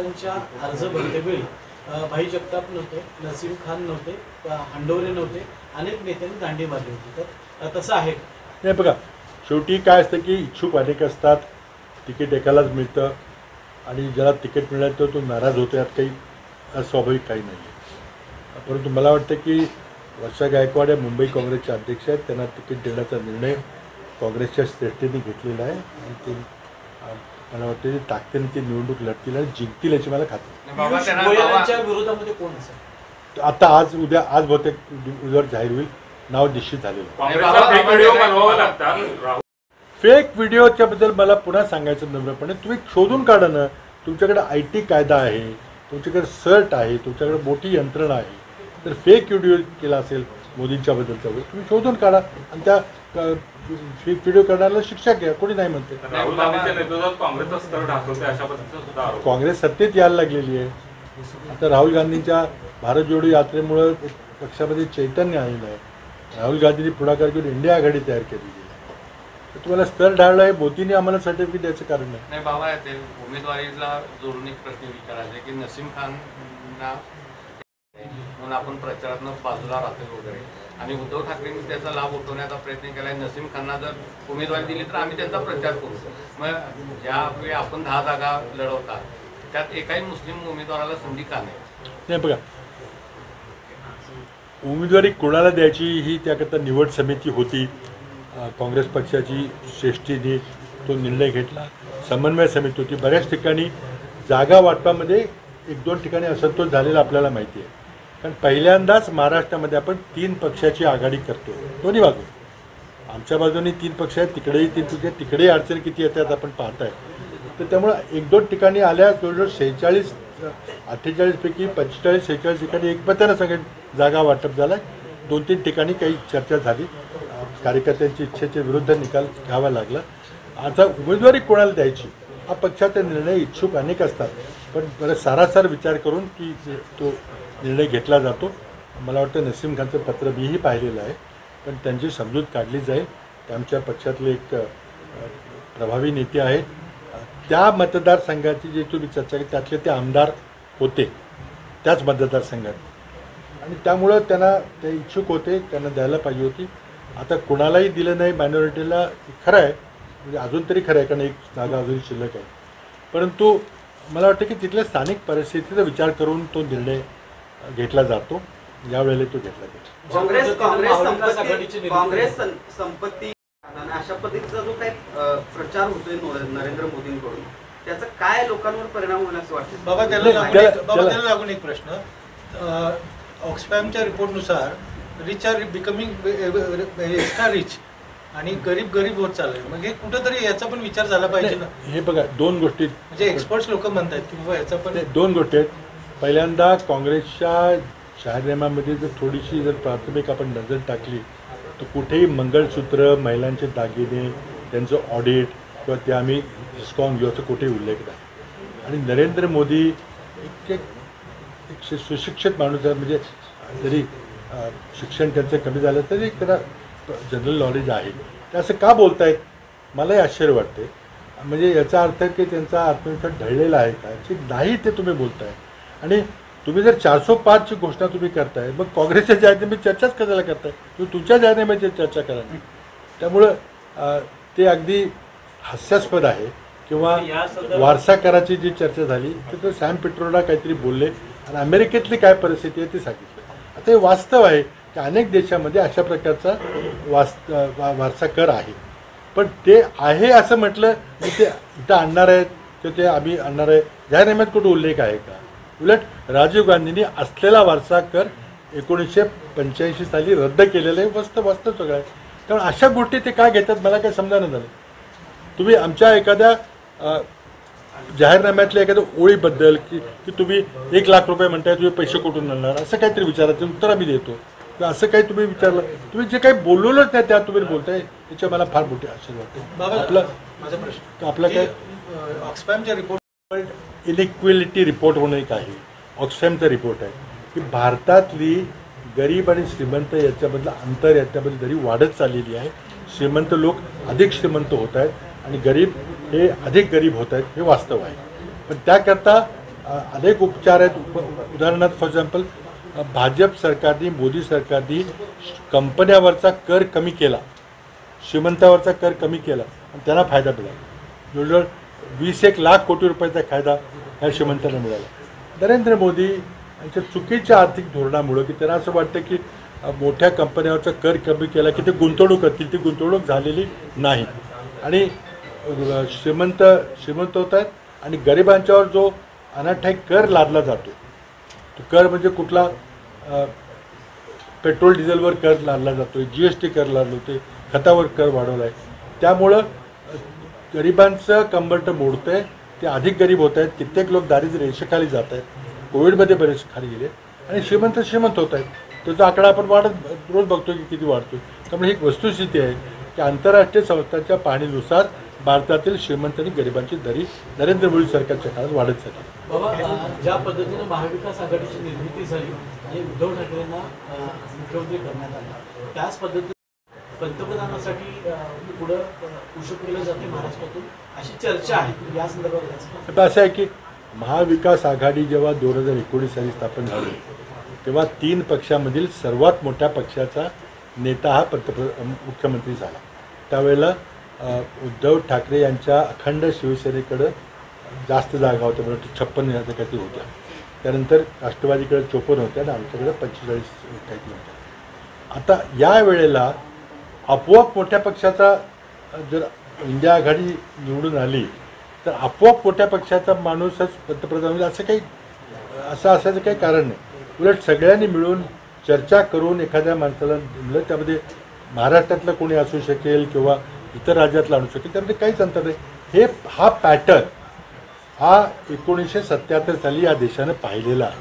उमेदवारांच्या अर्ज भरतेवेळी भाई जगताप नव्हते, नसीम खान नव्हते, हंडोरे नव्हते, अनेक नेत्यांनी दांडी मारली होती. तर तसं आहे नाही. बघा, शेवटी काय असतं की इच्छुक अनेक असतात, तिकीट एकालाच मिळतं आणि ज्याला तिकीट मिळालं तर तो नाराज होतो, यात काही अस्वाभाविक काही नाही आहे. परंतु मला वाटतं की वर्षा गायकवाड या मुंबई काँग्रेसच्या अध्यक्ष आहेत, त्यांना तिकीट देण्याचा निर्णय काँग्रेसच्या श्रेष्ठींनी घेतलेला आहे आणि ते मला वाटतं ताकदीने ती निवडणूक लढतील आणि जिंकतील याची मला खात्री. विरोधामध्ये कोण असेल आता आज बहुतेक उद्यावर जाहीर होईल, नाव निश्चित झालेलं. फेक व्हिडिओच्या बद्दल मला पुन्हा सांगायचं नम्रपणे, तुम्ही शोधून काढा ना. तुमच्याकडे IT कायदा आहे, तुमच्याकडे सर्ट आहे, तुमच्याकडे मोठी यंत्रणा आहे. तर फेक व्हिडिओ केला असेल मोदींच्या बद्दलचा तुम्ही शोधून काढा आणि त्या फेक व्हिडिओ करण्याला शिक्षा घ्या, कोणी नाही म्हणते. काँग्रेस सत्तेत यायला लागलेली आहे. आता राहुल गांधींच्या भारत जोडो यात्रेमुळं पक्षामध्ये चैतन्य आलेलं आहे. राहुल गांधींनी पुढाकार घेऊन इंडिया आघाडी तयार केलेली आहे. तर तुम्हाला स्तर ढाळलं आहे, मोदींनी आम्हाला सर्टिफिकेट द्यायचं कारण नाही. बाबा, ते उमेदवारीला जोडून एक प्रश्न विचारायचा आहे की नसीम खानना म्हणून आपण प्रचारातनं बाजूला राहतो वगैरे, आणि उद्धव ठाकरेंनी त्याचा लाभ उठवण्याचा प्रयत्न केला आहे. नसीम खानना जर उमेदवारी दिली तर आम्ही त्यांचा प्रचार करू. मग ज्यावेळी आपण 10 जागा लढवतात, त्यात एकाही मुस्लिम उमेदवाराला संधी का नाही? बघा, उमेदवारी कोणाला द्यायची ही त्याकरता निवड समिती होती. काँग्रेस पक्षाची श्रेष्ठीने तो निर्णय घेतला. समन्वय समिती होती. बऱ्याच ठिकाणी जागा वाटपामध्ये 1-2 ठिकाणी असंतोष झालेला आपल्याला माहिती आहे. कारण पहिल्यांदाच महाराष्ट्रामध्ये आपण 3 पक्षाची आघाडी करतो, दोन्ही बाजू. आमच्या बाजूने 3 पक्ष आहेत, तिकडेही 3 पक्ष आहेत, तिकडेही अडचणी किती येतात आपण पाहताय. तर त्यामुळं 1-2 ठिकाणी आल्या, जवळजवळ 48 पैकी 45-46 ठिकाणी एकमतानं सगळे जागा वाटप झालं. 2-3 ठिकाणी काही चर्चा झाली, कार्यकर्त्यांची इच्छेच्या विरुद्ध निकाल घ्यावा लागला. आता उमेदवारी कोणाला द्यायची हा पक्षाचा निर्णय, इच्छुक अनेक असतात, पण बरं सारासार विचार करून की तो निर्णय घेतला जातो. मला वाटतं नसीम खानचं पत्र मीही पाहिलेलं आहे, पण त्यांची समजूत काढली जाईल. ते आमच्या पक्षातले एक प्रभावी नेते आहेत. त्या मतदारसंघाची जी तुम्ही चर्चा केली त्यातले ते आमदार होते त्याच मतदारसंघात, आणि त्यामुळं त्यांना ते इच्छुक होते, त्यांना द्यायला पाहिजे होती. आता कोणालाही दिलं नाही मायनॉरिटीला, खरं आहे, म्हणजे अजून तरी खरं आहे, कारण एक जागा अजून शिल्लक आहे. परंतु मला वाटतं की तिथल्या स्थानिक परिस्थितीचा विचार करून तो निर्णय घेतला जातो. यावेळेला तो घेतला जातो. काँग्रेस संपत्ती अशा पद्धतीचा जो काही प्रचार होतोय नरेंद्र मोदींकडून, त्याचा काय लोकांवर परिणाम होईल असं वाटतं? बाबा, त्याला लागून एक प्रश्न. ऑक्सफॅमच्या रिपोर्टनुसार rich are becoming extra rich आणि गरीब होत चाललंय. मग हे कुठंतरी याचा पण विचार झाला पाहिजे ना. हे बघा, 2 गोष्टी म्हणजे एक्सपर्ट्स लोक म्हणतात की बाबा याचा पण 2 गोष्टी आहेत. पहिल्यांदा काँग्रेसच्या जाहीरनाम्यामध्ये जर थोडीशी जर प्राथमिक आपण नजर टाकली तर कुठेही मंगळसूत्र, महिलांचे दागिने, त्यांचं ऑडिट किंवा ते आम्ही डिस्काउंट घेऊ असं कुठेही उल्लेख नाही. आणि नरेंद्र मोदी एक सुशिक्षित माणूस आहे, म्हणजे जरी शिक्षण त्यांचं कमी झालं तरी त्याला जनरल नॉलेज आहे. ते असं का बोलतायत मलाही आश्चर्य वाटते. म्हणजे याचा अर्थ की त्यांचा आत्मविश्वास ढळलेला आहे का नाही ते तुम्ही बोलताय. आणि तुम्ही जर 405ची घोषणा तुम्ही करताय, मग काँग्रेसच्या जाहीरनाम्यात चर्चाच कशाला करताय? तुम्ही तुमच्या जाहीरनाम्याची चर्चा करा. त्यामुळं ते अगदी हास्यास्पद आहे. किंवा वारसा कराची जी चर्चा झाली तर सॅम पिट्रोडा काहीतरी बोलले आणि अमेरिकेतली काय परिस्थिती आहे ते सांगितलं. आता हे वास्तव आहे की अनेक देशामध्ये अशा प्रकारचा वारसा कर आहे, पण ते आहे असं म्हटलं की ते इथं आणणार आहेत किंवा ते आम्ही आणणार आहे, जाहीरनाम्यात कुठं उल्लेख आहे का? उलट राजीव गांधींनी असलेला वारसा कर 1985 साली रद्द केलेलं आहे. वास्तव सगळं आहे. त्यामुळे अशा गोष्टी ते काय घेतात मला काही समजायला झालं. तुम्ही आमच्या एखाद्या जाहीरनाम्यातल्या एखाद्या ओळीबद्दल की तुम्ही 1 लाख रुपये म्हणताय, तुम्ही पैसे कुठून आणणार असं काहीतरी विचारायचं उत्तर आम्ही देतो. किंवा असं काही तुम्ही विचारलं, तुम्ही जे काही बोललेलंच नाही त्यात तुम्ही बोलताय, त्याच्या मला फार मोठी आश्चर्य वाटते. माझा प्रश्न आपलं काय ऑक्सफॅमच्या रिपोर्ट इनइक्वेलिटी रिपोर्ट म्हणून एक आहे, ऑक्सफॅमचा रिपोर्ट आहे की भारतातली गरीब आणि श्रीमंत याच्यामधलं अंतर याच्यामध्ये जरी वाढत चाललेली आहे. श्रीमंत लोक अधिक श्रीमंत होत आहेत आणि गरीब हे अधिक गरीब होत आहेत, हे वास्तव आहे. पण त्याकरता अनेक उपचार आहेत. उदाहरणार्थ फॉर एक्झाम्पल भाजप सरकारने, मोदी सरकारने कंपन्यावरचा कर कमी केला, श्रीमंतावरचा कर कमी केला आणि त्यांना फायदा मिळाला. जवळजवळ 21 लाख कोटी रुपयाचा फायदा ह्या श्रीमंतांना मिळाला. नरेंद्र मोदी यांच्या चुकीच्या आर्थिक धोरणामुळं की त्यांना असं वाटतं की मोठ्या कंपन्यावरचा कर कमी केला की ते गुंतवणूक करतील, ती गुंतवणूक झालेली नाही आणि श्रीमंत होत आहेत आणि गरिबांच्यावर जो अनाठायी कर लादला जातो, तो कर म्हणजे कुठला, पेट्रोल डिझेलवर कर लादला जातो, GST कर लादला होते, खतावर कर वाढवला आहे. त्यामुळं गरिबांचं कंबरटं मोडतं आहे, ते अधिक गरीब होत आहेत. कित्येक लोक दारिद्र्य रेषेखाली जात आहेत, कोविडमध्ये बरेच खाली गेले आणि श्रीमंत होत आहेत. त्याचा आकडा आपण रोज बघतो की किती वाढतो. त्यामुळे ही एक वस्तुस्थिती आहे की आंतरराष्ट्रीय संस्थांच्या पाहणीनुसार भारतातील श्रीमंत आणि गरिबांची दरी नरेंद्र मोदी सरकारच्या काळात वाढत झाली. बाबा, ज्या पद्धतीने महाविकास आघाडीची निर्मिती झाली आणि उद्धव ठाकरेंना मुख्यमंत्री करण्यात आले, त्याच पद्धतीने पंतप्रधानासाठी पुढं पुशअप केलं जाते महाराष्ट्रातून, अशी चर्चा आहे. या संदर्भात असं आहे की महाविकास आघाडी जेव्हा 2019 साली स्थापन झाली तेव्हा 3 पक्षामधील सर्वात मोठ्या पक्षाचा नेता हा मुख्यमंत्री झाला. त्यावेळेला उद्धव ठाकरे यांच्या अखंड शिवसेनेकडं जास्त जागा होत्या, म्हणजे 56 काहीतरी होत्या. त्यानंतर राष्ट्रवादीकडे 54 होत्या आणि आमच्याकडे 45 काहीतरी होत्या. आता या वेळेला आपोआप मोठ्या पक्षाचा जर इंडिया आघाडी निवडून आली तर आपोआप मोठ्या पक्षाचा माणूसच पंतप्रधान होईल असं असायचं काही कारण नाही. उलट सगळ्यांनी मिळून चर्चा करून एखाद्या माणसाला दिलं, त्यामध्ये महाराष्ट्रातलं कोणी असू शकेल किंवा इतर राज्यातला आणू शकेल, त्यामध्ये काहीच अंतर नाही. हा पॅटर्न हा 1977 साली या देशानं पाहिलेला आहे.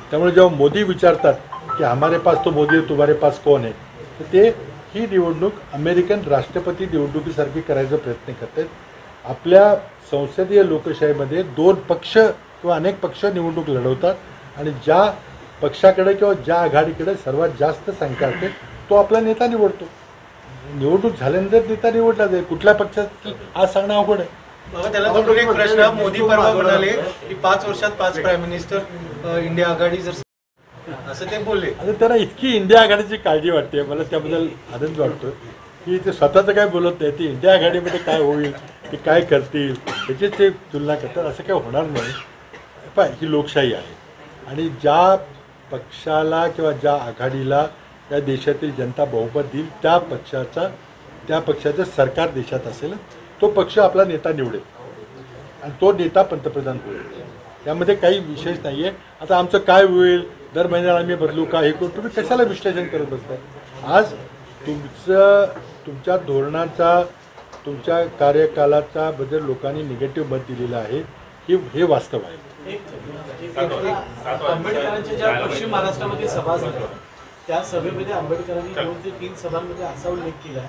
त्यामुळे जेव्हा मोदी विचारतात की हमारे पास तो मोदी है, तुम्हारे पास कौन है, तर ते ही निवडणूक अमेरिकन राष्ट्रपती निवडणुकीसारखी करायचा प्रयत्न करत आहेत. आपल्या संसदीय लोकशाहीमध्ये 2 पक्ष किंवा अनेक पक्ष निवडणूक लढवतात आणि ज्या पक्षाकडे किंवा ज्या आघाडीकडे सर्वात जास्त संख्या असते तो आपला नेता निवडतो. निवडणूक झाल्यानंतर नेता निवडला जाईल. कुठल्या पक्षात आज सांगणं अवघड आहे. बाबा, त्याला जोडून एक प्रश्न. मोदी परवा म्हणाले की 5 वर्षात 5 प्राईम मिनिस्टर इंडिया आघाडी जर असं ते बोलले. आता त्यांना इतकी इंडिया आघाडीची काळजी वाटते, मला त्याबद्दल आनंद वाटतो की ते स्वतःचं काय बोलत नाही, ते इंडिया आघाडीमध्ये काय होईल, ते काय करतील त्याची ते तुलना करतात. असं काय होणार नाही. पण ही लोकशाही आहे आणि ज्या पक्षाला किंवा ज्या आघाडीला या देशातील जनता बहुमत देईल त्या पक्षाचं सरकार देशात असेल, तो पक्ष आपला नेता निवडेल आणि तो नेता पंतप्रधान होईल. यामध्ये काही विशेष नाही आहे. आता आमचं काय होईल, दर महिन्याला आम्ही बदलू का, हे करू, तुम्ही कशाला विश्लेषण करत बसताय. आज तुमच्या धोरणाचा, तुमच्या कार्यकालाचा बद्दल लोकांनी निगेटिव्ह मत दिलेलं आहे, हे वास्तव आहे. आंबेडकरांच्या ज्या पश्चिम महाराष्ट्रामध्ये सभा झाल्या त्या सभेमध्ये आंबेडकरांनी 2 ते 3 सभांमध्ये असा उल्लेख केला,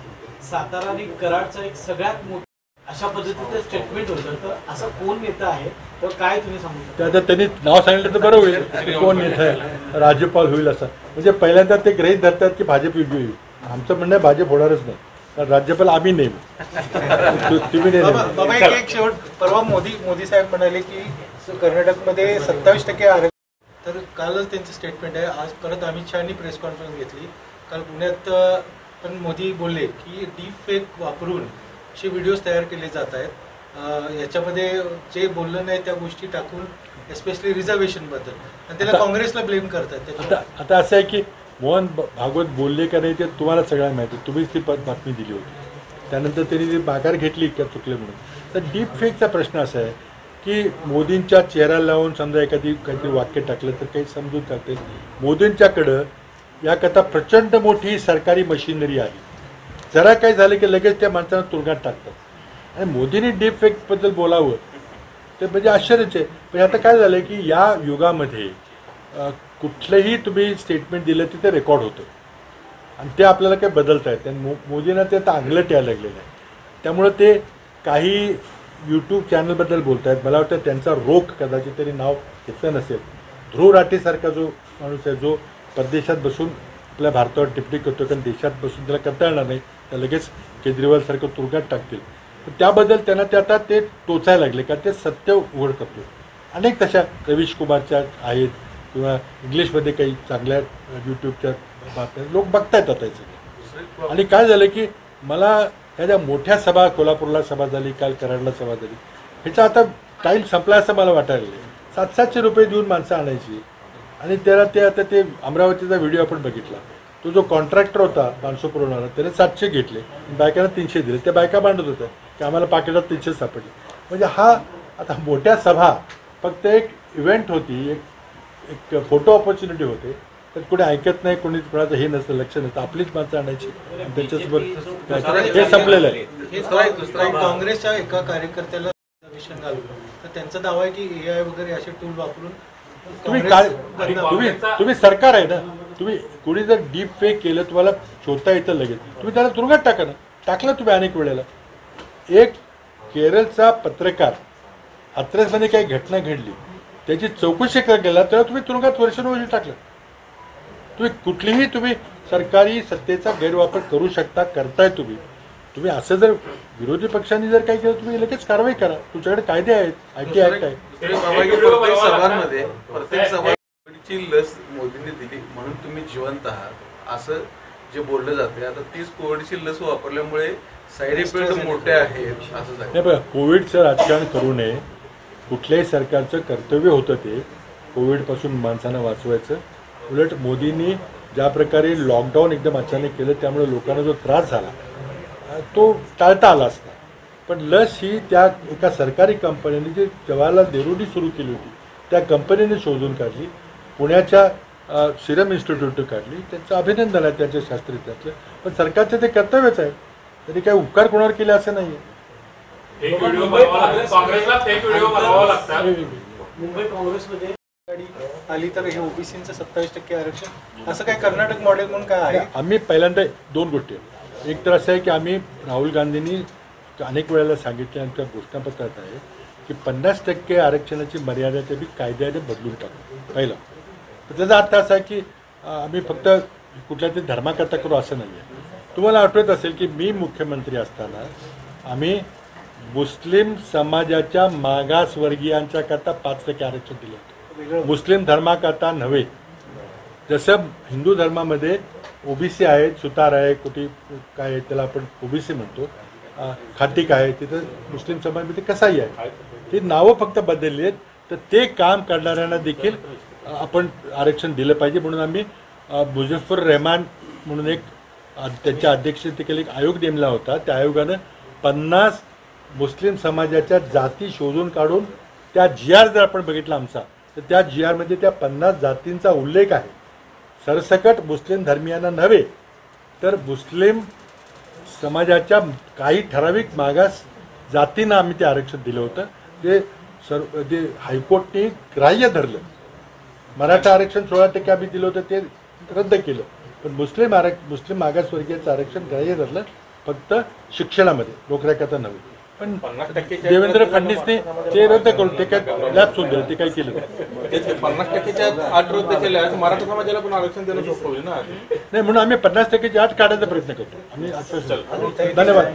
सातारा आणि कराडचा एक सगळ्यात मोठा अशा पद्धतीचं स्टेटमेंट होतं. तर असा कोण नेता आहे तर काय तुम्ही सांगू शकता? आता त्यांनी नाव सांगितलं तर बरं होईल. कोण नेता आहे, राज्यपाल होईल असं. म्हणजे पहिल्यांदा ते गृहीत धरतात की भाजप होईल. आमचं म्हणणं भाजप होणारच नाही, कारण राज्यपाल आम्ही नेहमी तुम्ही बाबा, एक शेवट. परवा मोदी साहेब म्हणाले की कर्नाटकमध्ये 27% आरक्षण. तर कालच त्यांचं स्टेटमेंट आहे. आज परत अमित शहानी प्रेस कॉन्फरन्स घेतली. काल पुण्यात पण मोदी बोलले की डीप फेक वापरून असे व्हिडिओज तयार केले जात आहेत. याच्यामध्ये जे बोललं नाही त्या गोष्टी टाकून, एस्पेशली रिझर्वेशनबद्दल, आणि त्याला काँग्रेसला ब्लेम करतात. आता असं आहे की मोहन भागवत बोलले का नाही ते तुम्हाला सगळ्यांना माहिती. तुम्हीच ती बातमी दिली होती. त्यानंतर त्यांनी ती माघार घेतली का चुकले म्हणून. तर डीप फेकचा प्रश्न असा आहे की मोदींच्या चेहऱ्याला लावून समजा काहीतरी वाक्य टाकलं तर काही समजून टाकते. मोदींच्याकडं याकरता प्रचंड मोठी सरकारी मशिनरी आहे. जरा काही झालं की लगेच त्या माणसांना तुरुंगात टाकतात. आणि मोदींनी डीप फेकबद्दल बोलावं ते म्हणजे आश्चर्यच आहे. पण आता काय झालं की या युगामध्ये कुठलंही तुम्ही स्टेटमेंट दिलं तिथे रेकॉर्ड होतं आणि ते आपल्याला काही बदलता येत नाही. मोदींना ते आता अंगलट यायला लागलेलं आहे. त्यामुळं ते काही यूट्यूब चॅनलबद्दल बोलत आहेत. मला वाटतं त्यांचा रोख कदाचित तरी नाव घेतलं नसेल. ध्रुव राठेसारखा जो माणूस आहे, जो परदेशात बसून आपल्या भारतावर टिप्पणी करतो, कारण देशात बसून त्याला करता येणार नाही, त्या लगेच केजरीवालसारखं तुरुंगात टाकतील. पण त्याबद्दल त्यांना ते आता ते टोचायला लागले, कारण ते सत्य उघड करतो. अनेक तशा रवीश कुमारच्या आहेत किंवा इंग्लिशमध्ये काही चांगल्या यूट्यूबच्या बातम्या लोक बघतायत आता हे सगळं. आणि काय झालं की मला ह्या ज्या मोठ्या सभा, कोल्हापूरला सभा झाली, काल कराडला सभा झाली, ह्याचा आता टाईम संपला असं मला वाटायला लागलं. 700-700 रुपये देऊन माणसं आणायची आणि त्याला ते आता ते अमरावतीचा व्हिडिओ आपण बघितला. तो जो कॉन्ट्रॅक्टर होता 500 पुरवणारा त्याने 700 घेतले, बायकांना 300 दिले. त्या बायका मांडत होत्या की आम्हाला पाकिटात 300 सापडले. म्हणजे हा आता मोठ्या सभा फक्त एक इव्हेंट होती, एक फोटो ऑपॉर्च्युनिटी होते. तर कोणी ऐकत नाही, कोणी कोणाचं हे नसतं, लक्ष नसतं, आपलीच माणसं आणायची आणि त्याच्यासोबत हे संपलेलं आहे. हे काँग्रेसच्या एका कार्यकर्त्याला विषय घालून तर त्यांचा दावा आहे की AI वगैरे असे टूल वापरून तुम्ही सरकार आहे ना, तुम्ही कोणी जर डीप फेक केलं तुम्हाला शोधता येतं लगेच, तुम्ही त्याला तुरुंगात टाका ना. टाकलं तुम्ही अनेक वेळेला. एक केरळचा पत्रकार हाथरसमध्ये काही घटना घडली त्याची चौकशी केला तेव्हा तुम्ही तुरुंगात वर्षानुवर्षी टाकलं. तुम्ही सरकारी सत्तेचा गैरवापर करू शकता, करताय तुम्ही असं जर विरोधी पक्षांनी जर काही केलं तुम्ही लगेच कारवाई करा. तुमच्याकडे कायदे आहेत, IT ऍक्ट आहे. प्रत्येक सभाची लस मोदींनी दिली म्हणून तुम्ही जिवंत आहात असं जे बोललं जाते. आता तीच कोविडची लस वापरल्यामुळे साईड इफेक्ट मोठे आहेत असं नाही. बघा, कोविडचं राजकारण करू नये. कुठल्याही सरकारचं कर्तव्य होतं ते कोविडपासून माणसांना वाचवायचं. उलट मोदींनी ज्या प्रकारे लॉकडाऊन एकदम अचानक केलं त्यामुळे लोकांना जो त्रास झाला तो टाळता आला असता. पण लस ही त्या एका सरकारी कंपनीने जी जवाहरलाल नेहरूंनी सुरू केली होती त्या कंपनीने शोधून काढली, पुण्याच्या सिरम इन्स्टिट्यूटने काढली. त्यांचं अभिनंदन आहे त्यांच्या शास्त्रज्ञाचं. पण सरकारचं ते कर्तव्यच आहे. तरी काही उपकार कोणावर केले असं नाही आहे. मुंबई काँग्रेसमध्ये आली तर हे OBCचं 27% आरक्षण असं काय कर्नाटक मॉडेल म्हणून काय आहे? आम्ही पहिल्यांदा 2 गोष्टी आहेत. एक तर असं आहे की आम्ही राहुल गांधींनी अनेक वेळेला सांगितले आमच्या घोषणापत्रात आहे की 50% आरक्षणाची मर्यादा ते बी कायद्याने बदलून टाकू. पहिलं तर त्याचा अर्थ असा आहे की आम्ही फक्त कुठल्या तरी धर्माकरता करू असं नाही आहे. तुम्हाला आठवत असेल की मी मुख्यमंत्री असताना आम्ही मुस्लिम समाजाच्या मागासवर्गीयांच्या करता 5% आरक्षण दिलं होतं. मुस्लिम धर्माकरता नव्हे. जसं हिंदू धर्मामध्ये OBC आहे, सुतार आहे, कुठे काय आहे त्याला आपण OBC म्हणतो, खाटीक आहे, तिथं मुस्लिम समाजामध्ये कसाही आहे. ती नावं फक्त बदलली आहेत. तर ते काम करणाऱ्यांना देखील आपण आरक्षण दिलं पाहिजे म्हणून आम्ही मुझफ्फर रहमान म्हणून एक त्यांच्या अध्यक्षतेखाली एक आयोग नेमला होता. त्या आयोगानं 50 मुस्लिम समाजाच्या जाती शोधून काढून त्या GR जर आपण बघितला आमचा तर त्या GRमध्ये त्या 50 जातींचा उल्लेख आहे. सरसकट मुस्लिम धर्मियांना नव्हे तर मुस्लिम समाजाच्या काही ठराविक मागास जातींना आम्ही ते आरक्षण दिलं होतं. ते हायकोर्टने ग्राह्य धरलं. मराठा आरक्षण 16% आम्ही दिलं होतं ते रद्द केलं. पण मुस्लिम मागासवर्गीयाचं आरक्षण ग्राह्य धरलं फक्त शिक्षणामध्ये, नोकऱ्याकरता नव्हे. पण देवेंद्र फडणवीसने ते रद्द करून ते काय लॅप्स होऊन दिलं, ते काय केलं नाही. 50%च्या 8 रद्द केल्या मराठा समाजाला पण आरक्षण देणं सोपं होईल ना. नाही म्हणून आम्ही 50%ची 8 काढायचा प्रयत्न करतो. आम्ही धन्यवाद.